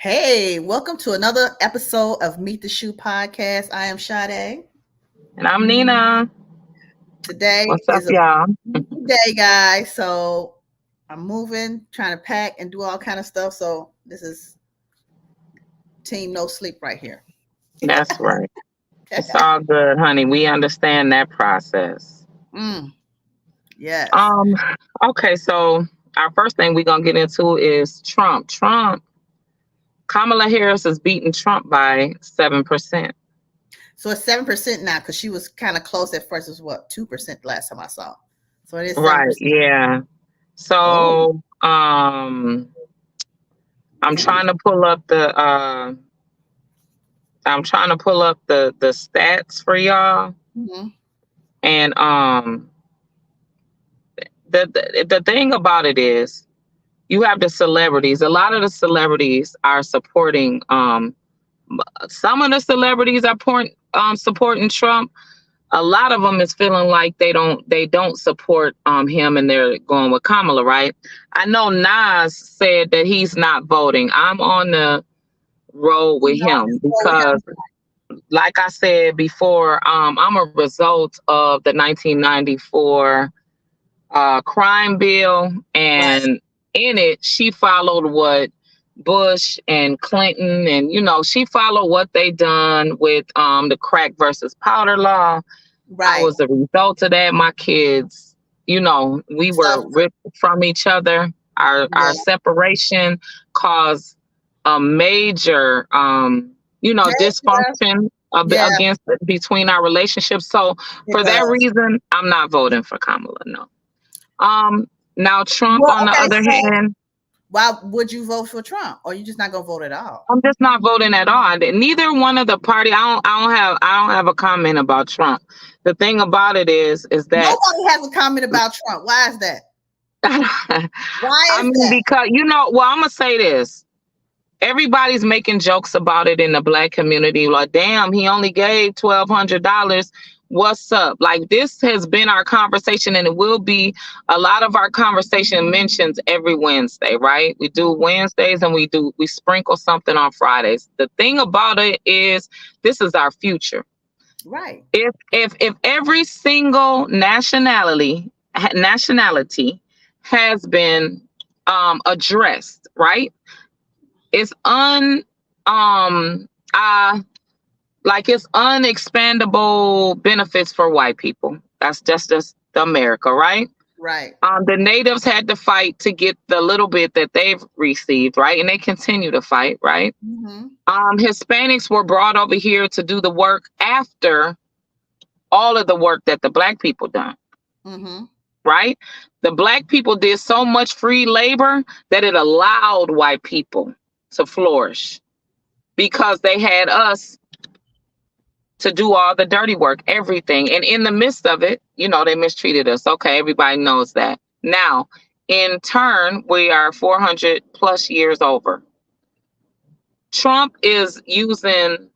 Hey, welcome to another episode of Meet the Shoe podcast. I am Sade. And I'm Nina. Today What's up, is a y'all? busy day, guys. So I'm moving, trying to pack and do all kind of stuff. So this is team no sleep right here. That's right. It's all good, honey. We understand that process. Mm, yes. Um, okay, so our first thing we're gonna get into is Trump. Kamala Harris is beating Trump by 7%. So it's 7% now because she was kind of close at first. It was what 2% last time I saw. So it is Right, 7%. yeah. Oh, So I'm trying to pull up the stats for y'all. mhm. And the thing about it is you have the celebrities. A lot of the celebrities are supporting. Some of the celebrities are supporting Trump. A lot of them is feeling like they don't support him, and they're going with Kamala. Right? I know Nas said that he's not voting. I'm on the road with him Go with because, him. like I said before, I'm a result of the 1994 crime bill, Right, and in it, she followed what Bush and Clinton, and she followed what they done with the crack versus powder law. I right. was a result of that. My kids, we were Suffer. ripped from each other. Our Yeah. separation caused a major, Yeah. dysfunction Yeah. against between our relationships. So It for that does. reason, I'm not voting for Kamala. No. Um, Now Trump, Well, on the okay, other so hand, why would you vote for Trump? Or you just not gonna vote at all? I'm just not voting at all. Neither one of the party. I don't have a comment about Trump. The thing about it is that Nobody has a comment about Trump. Why is that? Why I is mean, that? because well, I'm gonna say this. Everybody's making jokes about it in the black community. Like, damn, he only gave $1,200. What's up? Like, this has been our conversation, and it will be a lot of our conversation mentions every Wednesday, right? We do Wednesdays, and we sprinkle something on Fridays. The thing about it is, this is our future. Right. If every single nationality has been addressed, right? It's uh it's unexpandable benefits for white people. That's just America, right? Right. The natives had to fight to get the little bit that they've received, right? And they continue to fight, right? Mm-hmm. Hispanics were brought over here to do the work after all of the work that the black people done, Mm-hmm. right? The black people did so much free labor that it allowed white people to flourish because they had us to do all the dirty work, everything. And in the midst of it, they mistreated us. Okay, everybody knows that. Now, in turn, we are 400 plus years over. Trump is using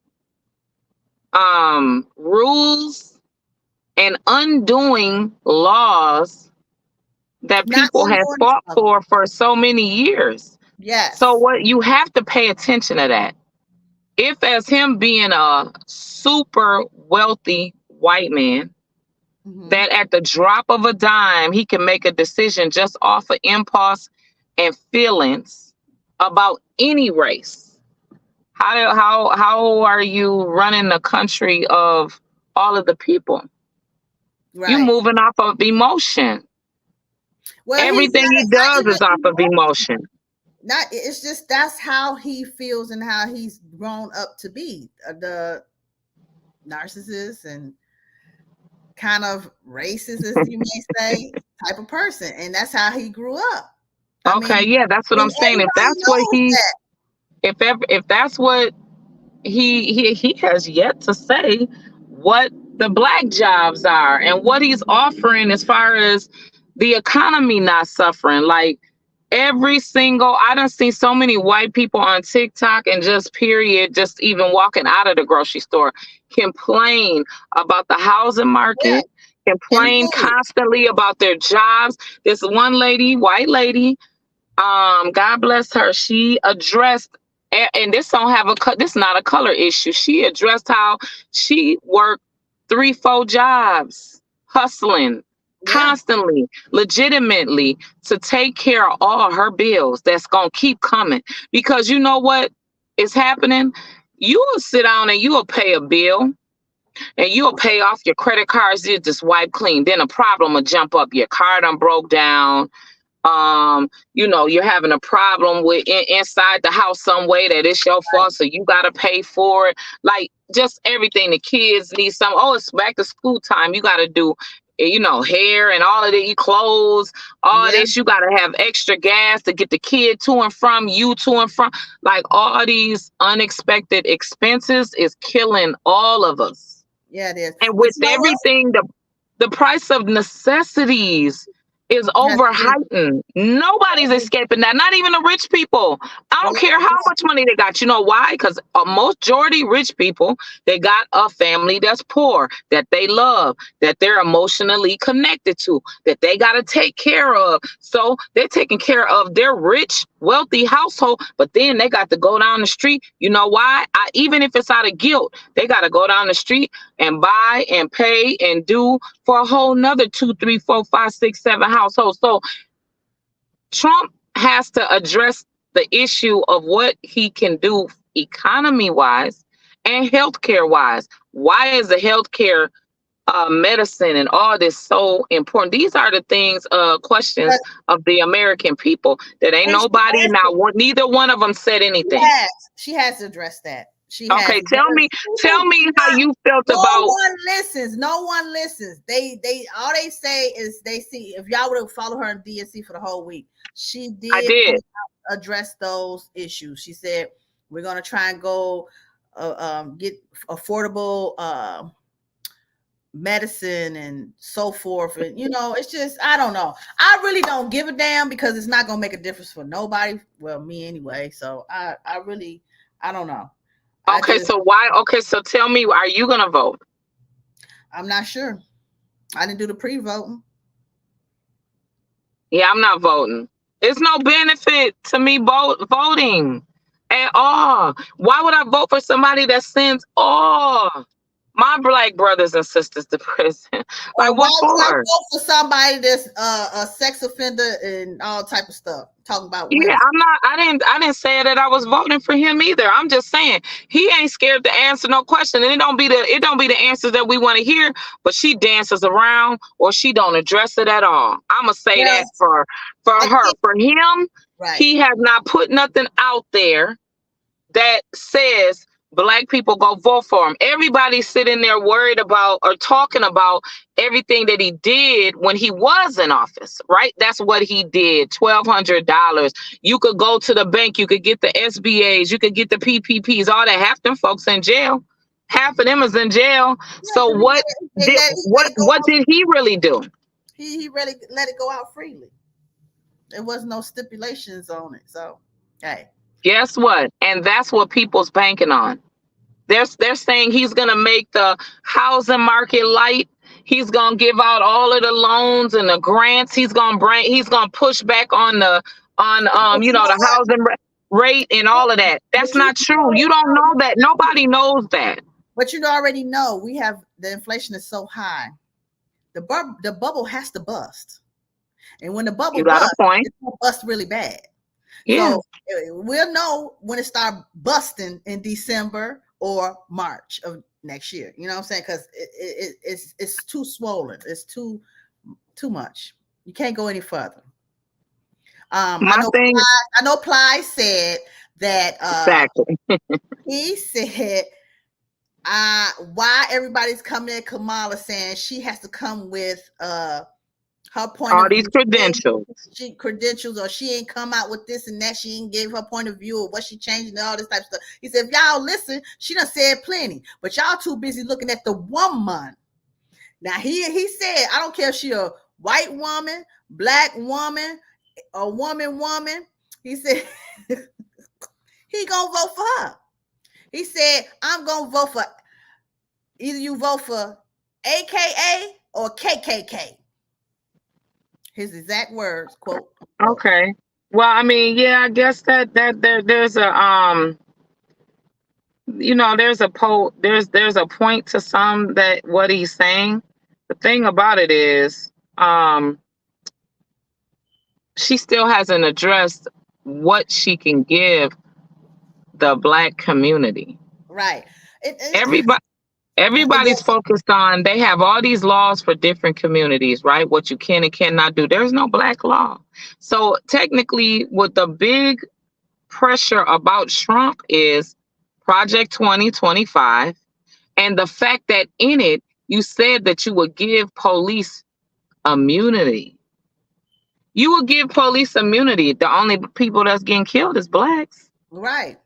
rules and undoing laws that Not people had undoing fought stuff. for so many years. So Yes. what you have to pay attention to that. If as him being a super wealthy white man, Mm-hmm. that at the drop of a dime, he can make a decision just off of impulse and feelings about any race. How are you running the country of all of the people? You Right. moving off of emotion. Well, he's Everything he not does even is off of emotion. not it's just that's how he feels and how he's grown up to be the narcissist and kind of racist, as you may say, type of person. And that's how he grew up. I Okay, mean, yeah, that's what and I'm saying. If everybody that's what knows he, that. if that's what he has yet to say, what the black jobs are and what he's offering as far as the economy not suffering. Like every single, I done seen so many white people on TikTok and just period, just even walking out of the grocery store, complain about the housing Yeah. market, And the complain food. constantly about their jobs. This one lady, white lady, God bless her, she addressed And this don't have a cut. This not a color issue. She addressed how she worked 3, 4 jobs, hustling Yeah. constantly, legitimately to take care of all her bills. That's gonna keep coming because you know what is happening. You will sit down and you will pay a bill and you'll pay off your credit cards. You just wipe clean. Then a problem will jump up. Your car done broke down. You're having a problem with inside the house some way that it's your fault, so you got to pay for it. Like just everything. The kids need some. Oh, it's back to school time. You got to do hair and all of it, clothes, all of Yeah. this. You got to have extra gas to get the kid to and from, you to and from. Like all these unexpected expenses is killing all of us. Yeah, it is. And But with you know what? everything, the price of necessities is Has over been, heightened. Nobody's escaping that. Not even the rich people. I well, don't care how much money they got. You know why? Because majority rich people, they got a family that's poor, that they love, that they're emotionally connected to, that they got to take care of. So they're taking care of their rich, wealthy household, but then they got to go down the street. You know why? Even if it's out of guilt, they got to go down the street and buy and pay and do for a whole nother 2, 3, 4, 5, 6, 7 households. So Trump has to address the issue of what he can do economy wise and healthcare wise. Why is the healthcare medicine and all this so important? These are the things, but questions of the American people that ain't and she nobody has now. Neither one of them said She anything. has. She has to address that. She has. Okay, tell People me do how not. you felt No about. one listens. No one listens. They all they say is they see. If y'all would have followed her in DNC for the whole week, she I did did. address those issues. She said we're gonna try and go get affordable medicine and so forth. And it's just I don't know. I really don't give a damn because it's not gonna make a difference for nobody. Well, me anyway. So I really I don't know. I Okay, just so why? Okay, so tell me, are you gonna vote? I'm not sure. I didn't do the pre-voting. Yeah, I'm not voting. It's no benefit to me voting at all. Why would I vote for somebody that sends all my black brothers and sisters to prison? Or Like why what would I for? vote for somebody that's a sex offender and all type of stuff? Talking about Yeah, women. I'm not. I didn't say that I was voting for him either. I'm just saying he ain't scared to answer no question, and it don't be the answers that we want to hear. But she dances around, or she don't address it at all. I'ma say Well, that for I her. think For him, right. he has not put nothing out there that says black people go vote for him. Everybody's sitting there worried about or talking about everything that he did when he was in office, right? That's what he did. $1,200. You could go to the bank, you could get the SBAs, you could get the PPPs, all that. Half them folks in jail. Half of them is in jail. Yeah, So because what did he let it go what out. did he really do? He really let it go out freely. There was no stipulations on it. So hey. Guess what? And that's what people's banking on. They're saying he's gonna make the housing market light. He's gonna give out all of the loans and the grants. He's gonna push back on But you know the what? housing rate and all of that. That's But you not true. already You don't know. know that. Nobody knows that. But you already know we have the inflation is so high. The bubble has to bust. And when the bubble You got a busts, point. it's gonna bust really bad. Yeah. So we'll know when it start busting in December or March of next year. You know what I'm saying? Because it's too swollen. It's too much. You can't go any further. I My know. thing is I know. Ply said that. exactly He said, why everybody's coming at Kamala saying she has to come with her point all of these view. credentials. She credentials, or she ain't come out with this and that. She ain't gave her point of view or what she changed and all this type of stuff. He said, if y'all listen, she done said plenty, but y'all too busy looking at the woman. Now he said, I don't care if she a white woman, black woman, a woman. He said he gonna vote for her. He said, I'm gonna vote for either you vote for AKA or KKK. His exact words, quote unquote. Okay. Well, I mean, yeah, I guess that there's a there's a point to some that what he's saying. The thing about it is, she still hasn't addressed what she can give the Black community. Right. Everybody Everybody's Yes. focused on, they have all these laws for different communities, right? What you can and cannot do. There's no Black law. So technically, what the big pressure about Trump is Project 2025, and the fact that in it, you said that you would give police immunity. You would give police immunity. The only people that's getting killed is Blacks Right.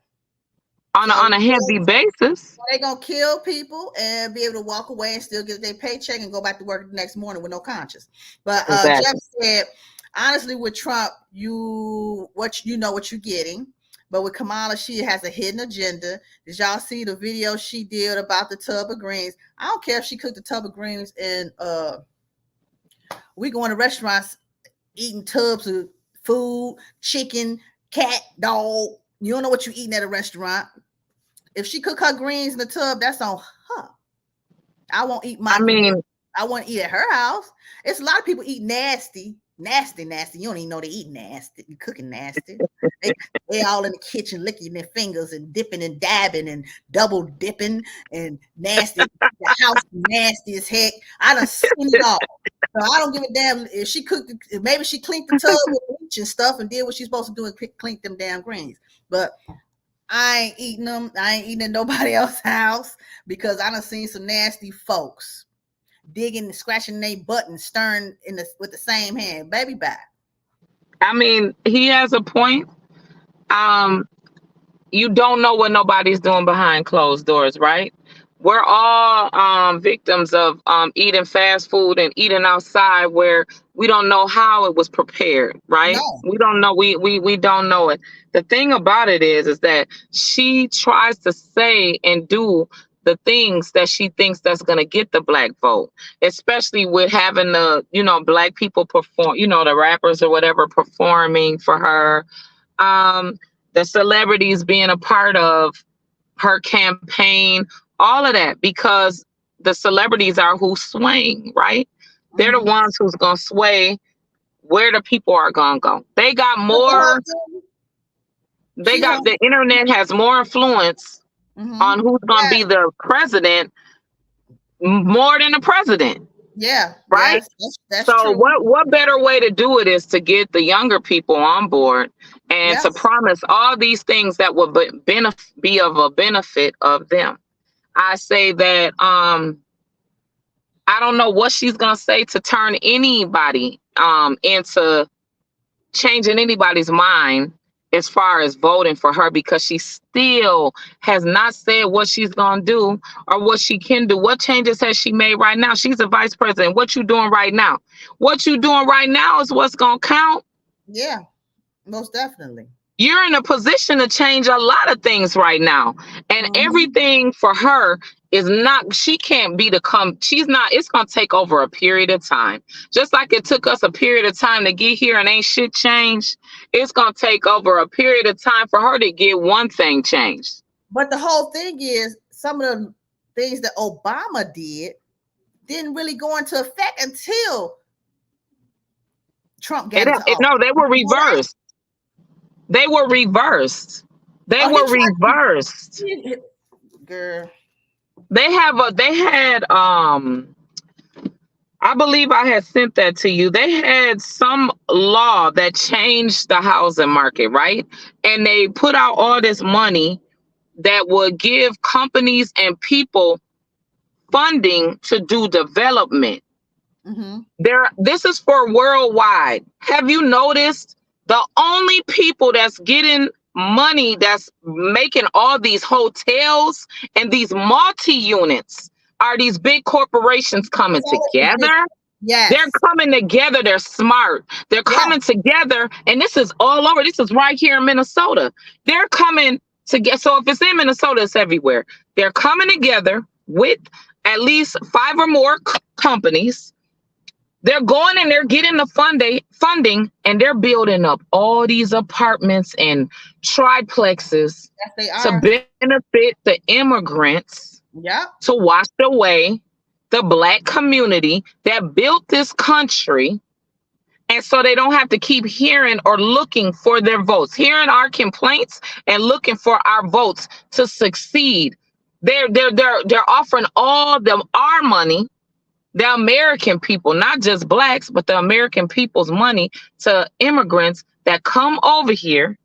on So a heavy basis. they're gonna kill people and be able to walk away and still get their paycheck and go back to work the next morning with no conscience. But Exactly. Jeff said, honestly, with Trump, what you're getting. But with Kamala, she has a hidden agenda. Did y'all see the video she did about the tub of greens? I don't care if she cooked the tub of greens and we go into restaurants eating tubs of food, chicken, cat, dog. You don't know what you're eating at a restaurant. If she cook her greens in the tub, that's on her. I won't eat my greens. I want to eat at her house. It's a lot of people eat nasty. You don't even know they eat nasty. You cooking nasty. They all in the kitchen licking their fingers and dipping and dabbing and double dipping and nasty. The house nasty as heck. I done seen it all. So I don't give a damn if she cooked. Maybe she cleaned the tub with bleach and stuff and did what she's supposed to do and clean them damn greens. But I ain't eating them. I ain't eating at nobody else's house because I done seen some nasty folks digging and scratching their butt and stirring with the same hand. Baby, bye. I mean, he has a point. You don't know what nobody's doing behind closed doors, right? We're all victims of eating fast food and eating outside where we don't know how it was prepared, right? No. We don't know. We don't know it. The thing about it is that she tries to say and do the things that she thinks that's going to get the Black vote, especially with having the, Black people perform, the rappers or whatever performing for her, the celebrities being a part of her campaign, all of that, because the celebrities are who's swaying, right? They're the ones who's going to sway where the people are going to go. They got more, the internet has more influence on who's going to be the president more than the president. Yeah. Right. That's so true. What better way to do it is to get the younger people on board and to promise all these things that would be of a benefit of them. I say that I don't know what she's gonna say to turn anybody into changing anybody's mind as far as voting for her, because she still has not said what she's gonna do or what she can do. What changes has she made right now? She's a vice president. What you doing right now? What you doing right now is what's gonna count. Yeah, most definitely. You're in a position to change a lot of things right now. And everything for her is not, she can't be she's not, it's going to take over a period of time. Just like it took us a period of time to get here and ain't shit changed. It's going to take over a period of time for her to get one thing changed. But the whole thing is, some of the things that Obama didn't really go into effect until Trump got into office. No, they were reversed. They were reversed. Girl. They had I believe I had sent that to you. They had some law that changed the housing market, right? And they put out all this money that would give companies and people funding to do development. This is for worldwide. Have you noticed? The only people that's getting money, that's making all these hotels and these multi-units, are these big corporations coming together. Yes. They're coming together. They're smart. They're coming together. And this is all over. This is right here in Minnesota. They're coming together. So if it's in Minnesota, it's everywhere. They're coming together with at least 5 or more companies. They're going and they're getting the funding and they're building up all these apartments and triplexes Yes, they to are. benefit the immigrants, Yep. to wash away the black community that built this country. And so they don't have to keep hearing or looking for their votes, hearing our complaints and looking for our votes to succeed. They're offering all them our money, the American people, not just blacks, but the American people's money to immigrants that come over here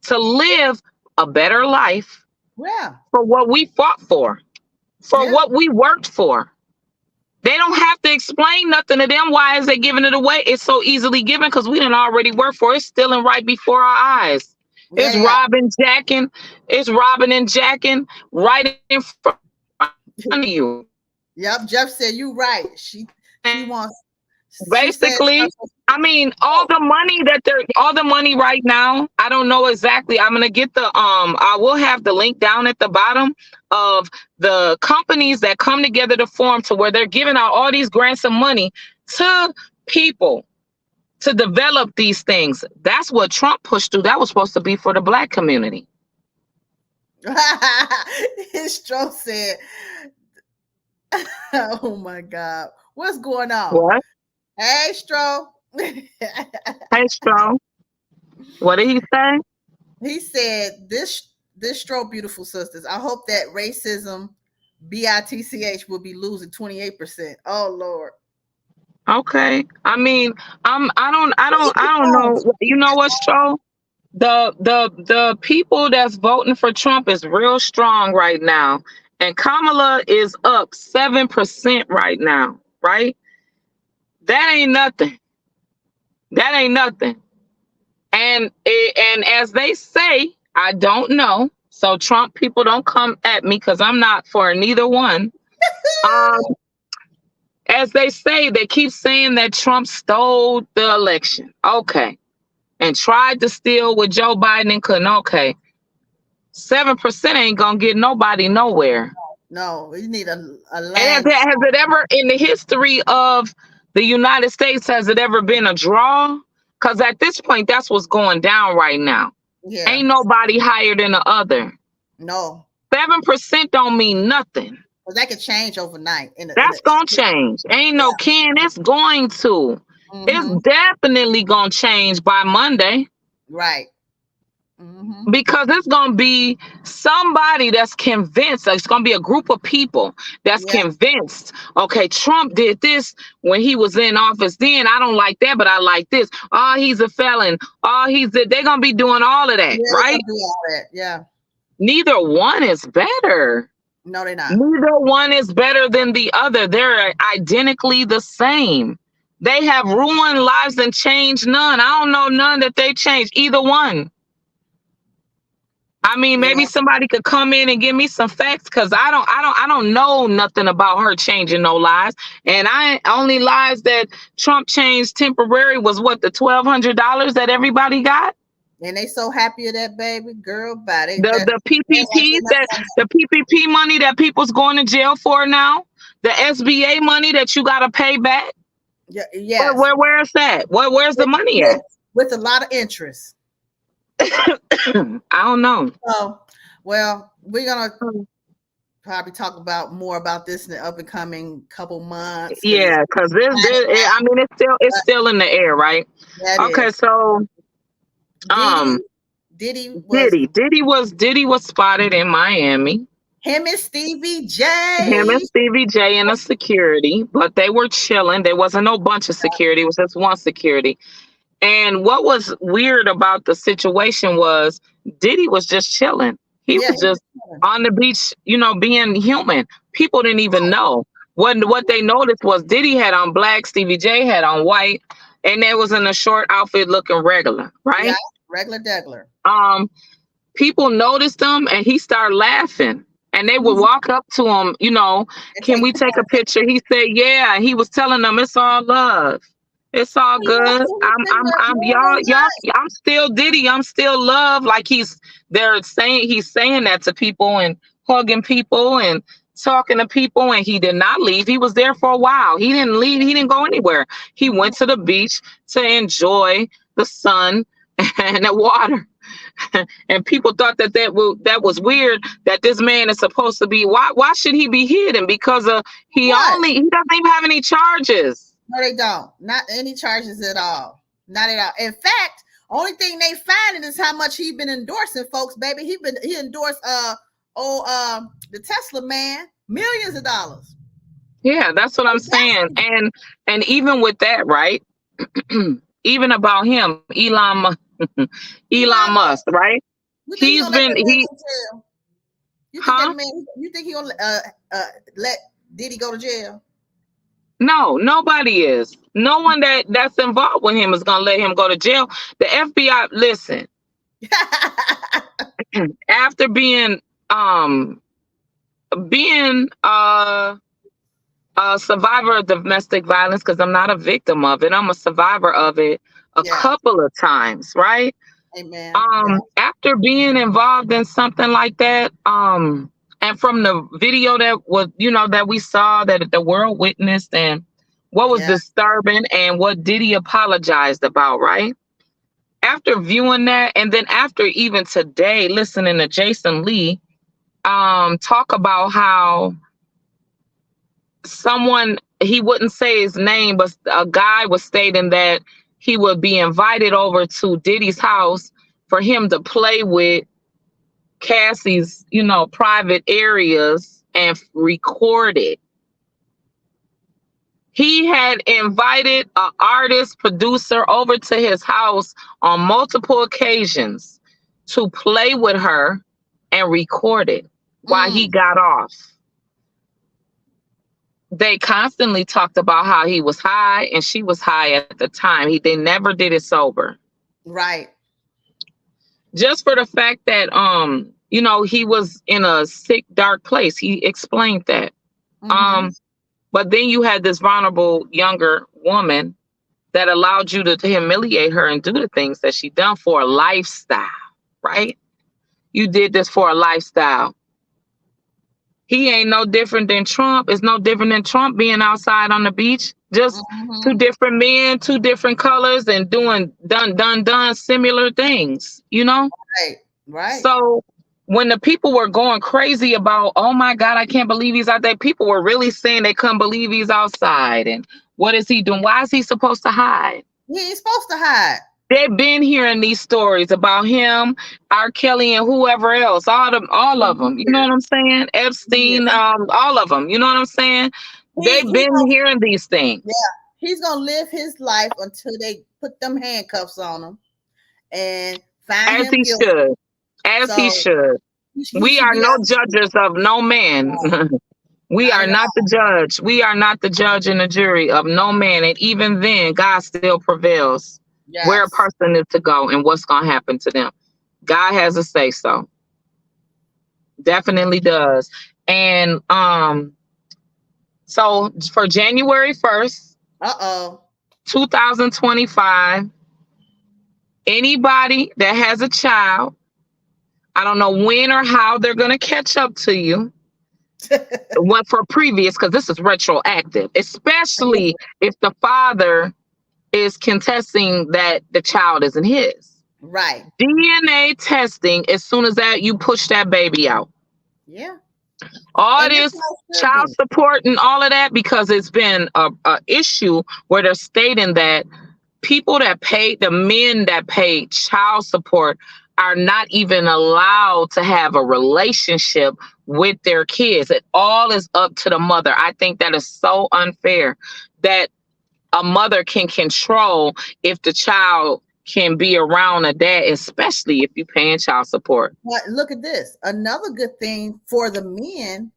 to live a better life Yeah. for what we fought for Yeah. what we worked for. They don't have to explain nothing to them. Why is they giving it away? It's so easily given because we didn't already work for it. It's stealing right before our eyes. Yeah. It's Yeah. robbing, jacking. It's robbing and jacking right in front of you. Yep. Jeff said you right. She wants. She said. Basically, I mean, all the money right now, I don't know exactly. I'm gonna get I will have the link down at the bottom of the companies that come together to form to where they're giving out all these grants of money to people to develop these things. That's what Trump pushed through. That was supposed to be for the black community. Stro said, "Oh my God, what's going on?" What? Hey, Stro. Hey, Stro. What did he say? He said, "This Stro, beautiful sisters. I hope that racism, bitch, will be losing 28%. Oh Lord." Okay. I mean, I don't know. You know what, Stro? The people that's voting for Trump is real strong right now. And Kamala is up 7% right now, right? That ain't nothing. That ain't nothing. And as they say, I don't know. So Trump people don't come at me because I'm not for neither one. Um, as they say, they keep saying that Trump stole the election. Okay. And tried to steal with Joe Biden and couldn't. Okay. 7% ain't gonna get nobody nowhere. No, we need a And land. has it ever in the history of the United States, has it ever been a draw? Because at this point, that's what's going down right now. Yeah. Ain't nobody higher than the other. No. 7% don't mean nothing. Because that could change overnight. That's gonna change. Ain't no can. It's going to. It's definitely gonna change by Monday. Right. Because it's going to be somebody that's convinced. It's going to be a group of people that's convinced. Okay, Trump did this when he was in office. Then I don't like that, but I like this. Oh, he's a felon. Oh, they're going to be doing all of that, right? Do all that. Yeah. Neither one is better. No, they're not. Neither one is better than the other. They're identically the same. They have ruined lives and changed none. I don't know none that they changed. Either one. I mean, maybe somebody could come in and give me some facts because I don't know nothing about her changing no lives. And I only lives that Trump changed temporary was what, the $1,200 that everybody got? And they so happy of that, baby girl. Body. The PPP the PPP money that people's going to jail for now, the SBA money that you got to pay back. Yeah. Where is that? Where's the money at? With a lot of interest. I don't know. So, well, we're gonna probably talk about more about this in the up and coming couple months. Yeah, because I mean, it's still in the air, right? Okay, so Diddy was spotted in Miami. Him and Stevie J and a security, but they were chilling. There wasn't no bunch of security. It was just one security. And what was weird about the situation was Diddy was just chilling. He was just on the beach, being human. People didn't even know. What they noticed was Diddy had on black, Stevie J had on white, and they was in a short outfit looking regular, right? Yeah, regular degular. People noticed him and he started laughing. And they would walk up to him, can we take a picture? He said, yeah. And he was telling them it's all love. It's all good. I'm still Diddy. I'm still love. Like he's saying that to people and hugging people and talking to people, and he did not leave. He was there for a while. He didn't leave. He didn't go anywhere. He went to the beach to enjoy the sun and the water. And people thought that was weird, that this man is supposed to be, why should he be hidden? Because he What? doesn't even have any charges. No, they don't. Not any charges at all. Not at all. In fact, only thing they finding is how much he been endorsing folks, baby. He endorsed the Tesla man millions of dollars. Yeah, that's what I'm saying. And even with that, right? Even about him, Elon Musk, right? You think He's he'll let been that man he go to jail? You think huh? that man? You think he'll let Diddy go to jail? No, nobody is. No one that's involved with him is gonna let him go to jail. The FBI, listen, after being a survivor of domestic violence, because I'm not a victim of it, I'm a survivor of it a Yeah. couple of times, right? Amen. Yeah. After being involved in something like that, and from the video that was, that we saw, that the world witnessed, and what was Yeah. disturbing, and what Diddy apologized about, right? After viewing that, and then after even today listening to Jason Lee talk about how someone, he wouldn't say his name, but a guy was stating that he would be invited over to Diddy's house for him to play with Cassie's, private areas and record it. He had invited an artist producer over to his house on multiple occasions to play with her and record it while he got off. They constantly talked about how he was high and she was high at the time. They never did it sober. Right. Just for the fact that he was in a sick, dark place. He explained that. But then you had this vulnerable younger woman that allowed you to humiliate her and do the things that she done for a lifestyle, right? You did this for a lifestyle. He ain't no different than Trump. It's no different than Trump being outside on the beach. Just two different men, two different colors, and done similar things, Right. So when the people were going crazy about, oh my God, I can't believe he's out there, people were really saying they couldn't believe he's outside. And what is he doing? Why is he supposed to hide? He ain't supposed to hide. They've been hearing these stories about him, R. Kelly, and whoever else, all of them. You know what I'm saying? Epstein, all of them. You know what I'm saying? They've been hearing these things. Yeah, he's gonna live his life until they put them handcuffs on him and find him guilty. As he should. We are no judges of no man. We are not the judge. We are not the judge and the jury of no man. And even then, God still prevails. Yes. Where a person is to go and what's going to happen to them. God has a say so. Definitely does. And so for January 1st, 2025, anybody that has a child, I don't know when or how they're going to catch up to you. What for previous, because this is retroactive, especially if the father is contesting that the child isn't his. Right. DNA testing, as soon as that you push that baby out. Yeah. All this child support and all of that, because it's been a issue where they're stating that people that pay, the men that pay child support, are not even allowed to have a relationship with their kids. It all is up to the mother. I think that is so unfair that a mother can control if the child can be around a dad, especially if you're paying child support. But look at this. Another good thing for the men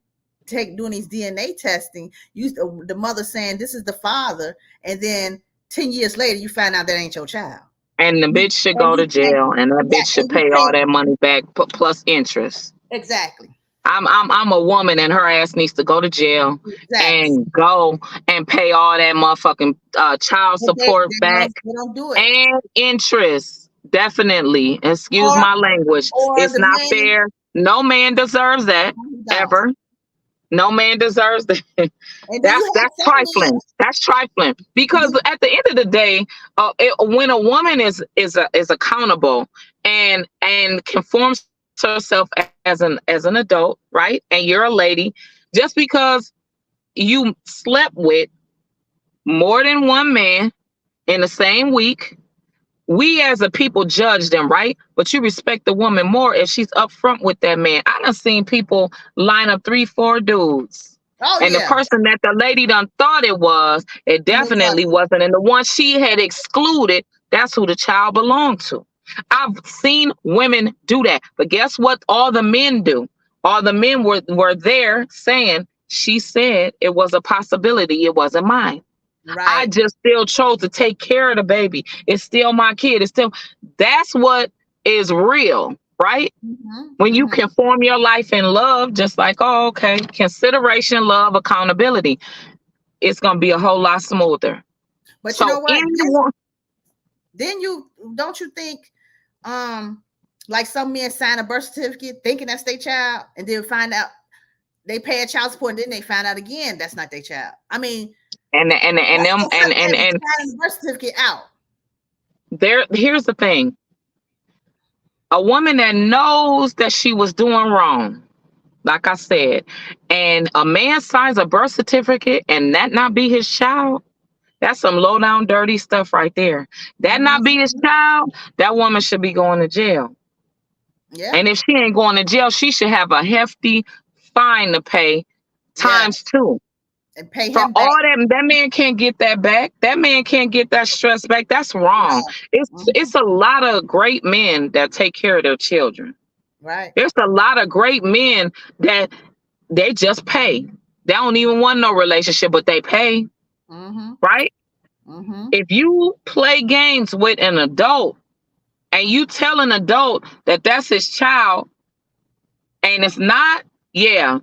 doing these DNA testing, the mother saying this is the father, and then 10 years later you find out that ain't your child. And the bitch should go to jail, and that bitch should pay all that money back plus interest. Exactly. I'm a woman, and her ass needs to go to jail and go and pay all that motherfucking child support back. They don't do it. And interest. Definitely. Excuse my language. It's not fair. No man deserves that ever. No man deserves that. And then you have That's some men. trifling. That's trifling. Because at the end of the day, when a woman is accountable and conforms herself as an adult, right? And you're a lady, just because you slept with more than one man in the same week, we as a people judge them, right? But you respect the woman more if she's upfront with that man. I done seen people line up 3, 4 dudes. Oh And the yeah, person that the lady done thought it and it definitely wasn't. wasn't. And the one she had excluded, that's who the child belonged to. I've seen women do that. But guess what all the men do? All the men were there saying, she said it was a possibility. It wasn't mine. I Right. just still chose to take care of the baby. It's still my kid. It's still, that's what is real, right? Hmm. When you Hmm. can form your life in love, just like, oh, okay, consideration, love, accountability, it's going to be a whole lot smoother. But you know So, what? anyone, Then you don't you think, like some men sign a birth certificate thinking that's their child, and then find out they pay a child support, and then they find out again that's not their child. I mean, and what's them, so frustrating and signing the birth certificate out? here's the thing, a woman that knows that she was doing wrong, like I said, and a man signs a birth certificate and that not be his child, that's some low down dirty stuff right there. That not be his Mhm. child, that woman should be going to jail. Yeah, And if she ain't going to jail, she should have a hefty fine to pay yeah, times two. and pay For him back. all that man can't get that back. That man can't get that stress back. That's wrong. No. It's Mhm. a lot of great men that take care of their children. Right. There's a lot of great men that they just pay. They don't even want no relationship, but they pay, Mm-hmm. right? Mm-hmm. If you play games with an adult and you tell an adult that that's his child and it's not, yeah,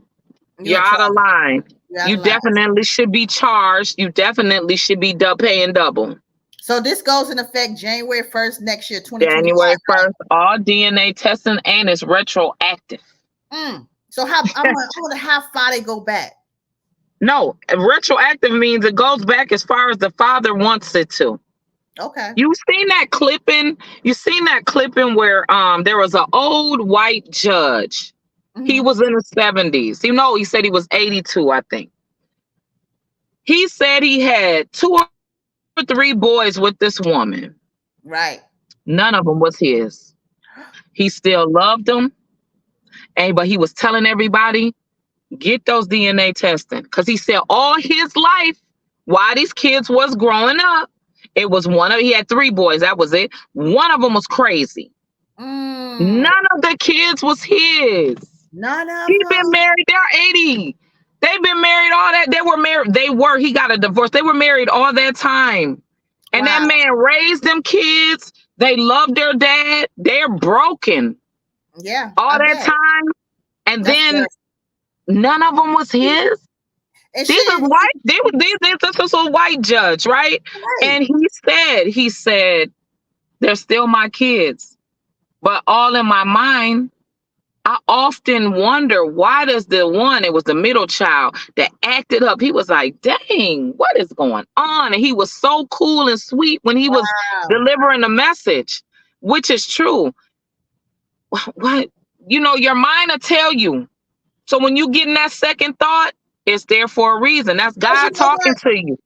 You're you're in out of trouble. line. You're out You of line. definitely should be charged. You definitely should be paying double. So this goes in effect January 1st next year, 2025. January 1st, all DNA testing and it's retroactive. So I wonder how far they go back. No, retroactive means it goes back as far as the father wants it to. Okay. You seen that clipping? You seen that clipping where there was an old white judge. He Mm-hmm. was in the 70s. You know, he said he was 82, I think. He said he had 2 or 3 boys with this woman. Right. None of them was his. He still loved them, but he was telling everybody, get those DNA testing. Because he said all his life, while these kids was growing up, it was he had 3 boys. That was it. One of them was crazy. Mm, None of the kids was his. none of He been them. married. They're 80. They've been married all that. They were married. He got a divorce. They were married all that time. And that Wow. man raised them kids. They love their dad. They're broken Yeah, all I that bet. time. And That's then good. none of them was his. And she These are didn't white. This was a white judge, right? right. And he said, they're still my kids. But all in my mind, I often wonder, why does it was the middle child that acted up. He was like, dang, what is going on? And he was so cool and sweet when he was Wow. delivering the message, which is true. What? Your mind will tell you. So when you get in that second thought, it's there for a reason. That's But you God know talking what? to you.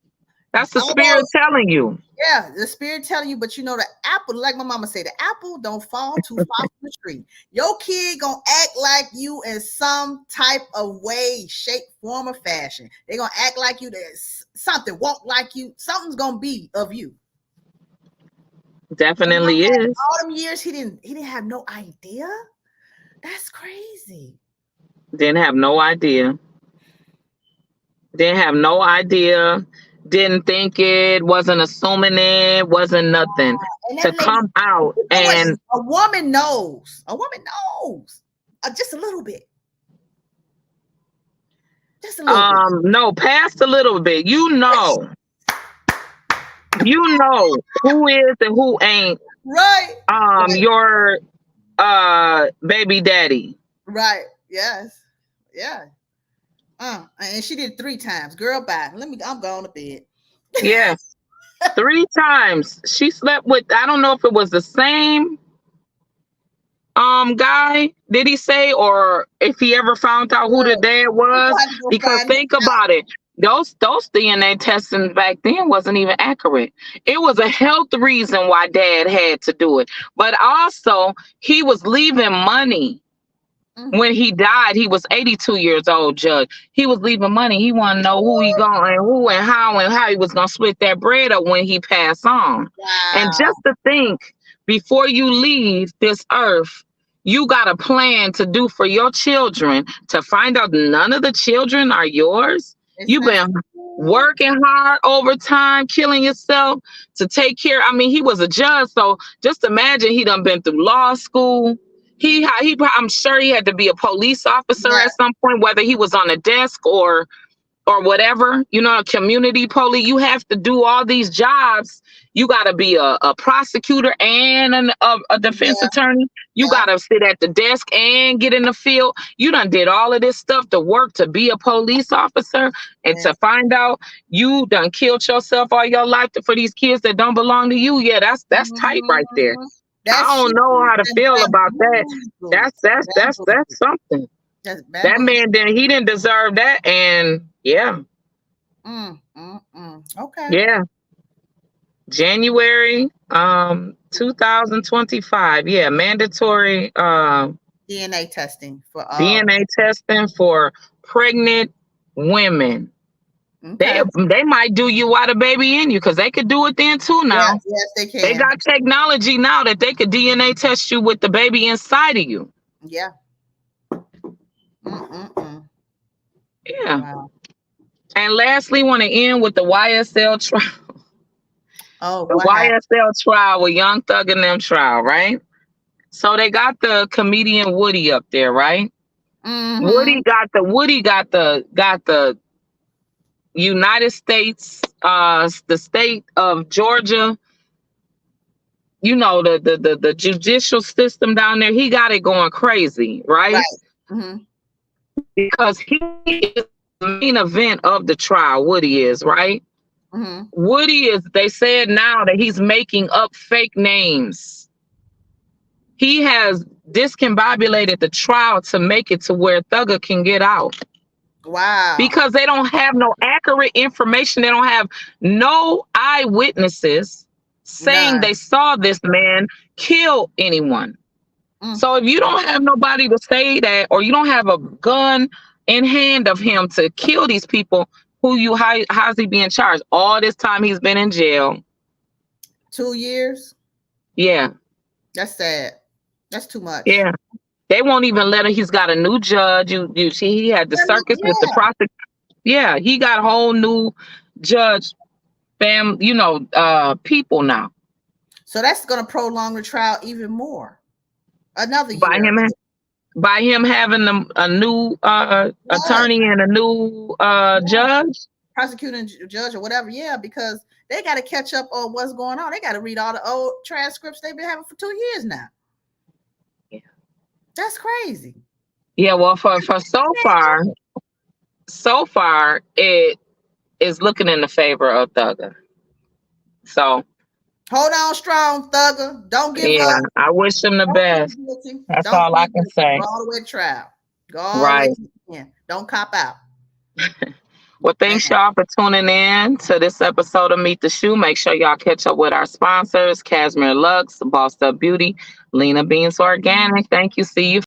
That's the spirit Almost, telling you. yeah, the spirit telling you, but the apple, like my mama say, the apple don't fall too far from the tree. Your kid gonna act like you in some type of way, shape, form, or fashion. They gonna act like you. There's something, walk like you. Something's gonna be of you. And Definitely is. all them years, he didn't have no idea. That's crazy. Didn't have no idea. Didn't have no idea. Didn't think it. Wasn't assuming it. Wasn't nothing. And To that lady, come out you know what? and A woman knows. A woman knows. Just a little bit. Just a little bit. no, past a little bit. You know who is and who ain't Right. Right. your baby daddy. Right. Yes. Yeah. And she did 3 times. Girl, bye. I'm going to bed. Yes. 3 times. She slept with, I don't know if it was the same guy, did he say, or if he ever found out who the Look, dad we was? gonna have to go Because find him think out. about it. Those DNA testing back then wasn't even accurate. It was a health reason why dad had to do it. But also he was leaving money. When he died, he was 82 years old, Judge. He was leaving money. He wanted to know who he going, who and how he was going to split that bread up when he passed on. And Wow. just to think, before you leave this earth, you got a plan to do for your children, to find out none of the children are yours. Isn't You've that been cool? working hard overtime, killing yourself to take care. I mean, he was a judge, so just imagine he done been through law school. I'm sure he had to be a police officer Yeah. at some point, whether he was on a desk or whatever, a community police. You have to do all these jobs. You got to be a prosecutor and a defense Yeah. attorney. You Yeah. got to sit at the desk and get in the field. You done did all of this stuff to work to be a police officer, and Yeah. to find out you done killed yourself all your life for these kids that don't belong to you. Yeah, that's tight right there. Mhm. I That's don't know how to that's feel about that. bamboozled. That's Bamboozled. something. That's That bamboozled. man he didn't deserve that. And Okay. yeah. January 2025. Yeah, mandatory DNA testing for all. DNA testing for pregnant women. They Okay. they might do you while the baby in you, because they could do it then too Yeah. now. Yes, they They can. got technology now that they could DNA test you with the baby inside of you. Yeah. Mm-mm-mm. Yeah. Wow. And lastly, want to end with the YSL trial. Oh, The what happened? YSL trial with Young Thug and them trial, right? So they got the comedian Woody up there, right? Mm-hmm. Woody got the United States, the state of Georgia, the judicial system down there. He got it going crazy, right? Right. Mm-hmm. Because he is the main event of the trial. Woody is, right? Mm-hmm. Woody is. They said now that he's making up fake names. He has discombobulated the trial to make it to where Thugger can get out. Wow. Because they don't have no accurate information. They don't have no eyewitnesses saying None. they saw this man kill anyone. Mm. So if you don't have nobody to say that, or you don't have a gun in hand of him to kill these people, how's he being charged? All this time he's been in jail. 2 years. Yeah. That's sad. That's too much. Yeah. They won't even let him. He's got a new judge. You see, he had the circus with the Yeah. prosecutor. Yeah, he got a whole new judge, people now. So that's going to prolong the trial even more. Another By year. him having a new attorney and a new judge. Prosecutor and judge or whatever. Yeah, because they got to catch up on what's going on. They got to read all the old transcripts they've been having for 2 years now. Yeah. That's crazy. Yeah, well, for so far, it is looking in the favor of Thugger. So hold on strong, Thugger. Don't give yeah, up. I wish him the best. That's all I can say. Go all the way to trial. Go all right. the way in. Don't cop out. Well, thanks y'all for tuning in to this episode of Meet the Shoe. Make sure y'all catch up with our sponsors, Cashmere Lux, Bossed Up Beauty, Lena Beans Organic. Thank you. See you.